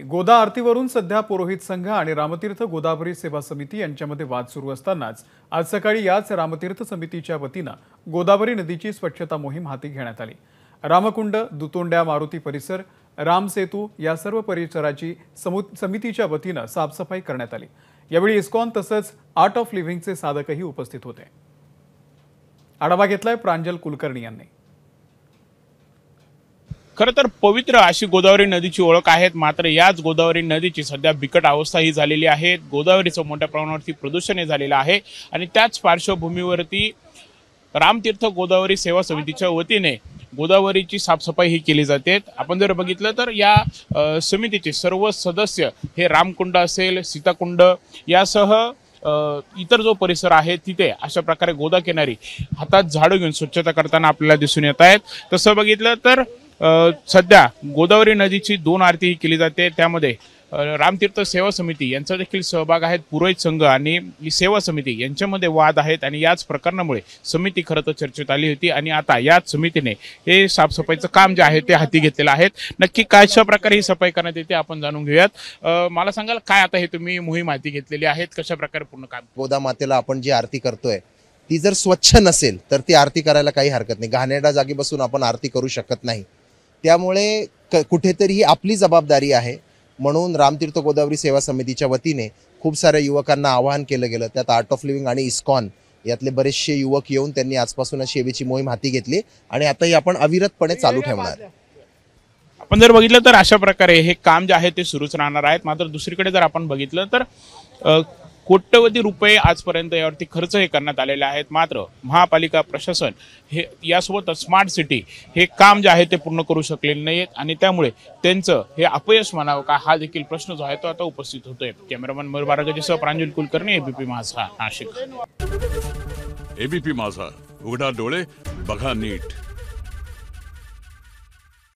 गोदा आरतीवरून सध्या पुरोहित संघ आणि रामतीर्थ गोदावरी सेवा समिती यांच्यामध्ये वाद सुरू असतानाच आज सकाळी याच रामतीर्थ समितीच्या वतीनं गोदावरी नदीची स्वच्छता मोहीम हाती घेण्यात आली। रामकुंड, दुतोंड्या, मारुती परिसर, रामसेतू या सर्व परिसराची समितीच्या वतीनं साफसफाई करण्यात आली। यावेळी इस्कॉन तसंच आर्ट ऑफ लिव्हिंगचे साधकही उपस्थित होते। आढावा घेतलाय प्रांजल कुलकर्णी यांनी। खरं तर पवित्र अशी गोदावरी नदीची ओळख आहे, मात्र याच गोदावरी नदीची सध्या बिकट अवस्था ही झालेली आहे। गोदावरीचं मोठ्या प्रमाणावरती प्रदूषण झालेलं आहे आणि त्याच पार्श्वभूमीवरती रामतीर्थ गोदावरी सेवा समितीच्या वतीने गोदावरीची साफसफाई ही केली जाते। आपण जर बघितलं तर या समितीचे सर्व सदस्य हे रामकुंड असेल, सीताकुंड यासह इतर जो परिसर आहे तिथे अशा प्रकारे गोदा किनारी हातात झाडू घेऊन स्वच्छता करताना आपल्याला दिसून येत आहेत। तसं बघितलं तर सध्या गोदावरी नदीची 2 आरती केली जाते, त्यामध्ये रामतीर्थ सेवा समिती यांचा देखील सहभाग आहे। पुरोहित संघ आणि सेवा समिती यांच्यामध्ये वाद आहेत आणि याच प्रकरणामुळे समिती खरं तर चर्चेत आली होती आणि आता याच समितीने हे साफसफाईचं काम जे आहे ते हाती घेतलेलं आहे। नक्की कशा प्रकारे ही सफाई करण्यात येते आपण जाणून घेऊयात। मला सांगाल काय आता हे तुम्ही मोहीम हाती घेतलेली आहेत, कशा प्रकारे पूर्ण काम? गोदा मातेला आपण जी आरती करतोय ती जर स्वच्छ नसेल तर ती आरती करायला काही हरकत नाही। घाणेरड्या जागी बसून आपण आरती करू शकत नाही, त्यामुळे कुठेतरी ही आपली जबाबदारी आहे। म्हणून रामतीर्थ गोदावरी सेवा समितीच्या वतीने खूप साऱ्या युवकांना आवाहन केलं गेलं, त्यात आर्ट ऑफ लिव्हिंग आणि इस्कॉन यातले बरेचसे युवक येऊन त्यांनी आजपासून सेवेची मोहीम हाती घेतली आणि आता ही आपण अविरतपणे चालू ठेवणार। आपण जर बघितलं तर अशा प्रकारे हे काम जे आहे ते सुरूच राहणार आहेत। मात्र दुसरीकडे जर आपण बघितलं तर कोट्यवधी रुपये आजपर्यंत यावरती खर्च हे करण्यात आलेले आहेत, मात्र महापालिका प्रशासन हे यासोबत स्मार्ट सिटी हे काम जे आहे ते पूर्ण करू शकलेले नाहीत आणि त्यामुळे त्यांचं हे अपयश म्हणावं का हा देखील प्रश्न जो आहे तो आता उपस्थित होतोय। कॅमेरामन मयूर बारगजेसह प्रांजल कुलकर्णी, एबीपी माझा, नाशिक। एबीपी माझा, उघडा डोळे बघा नीट।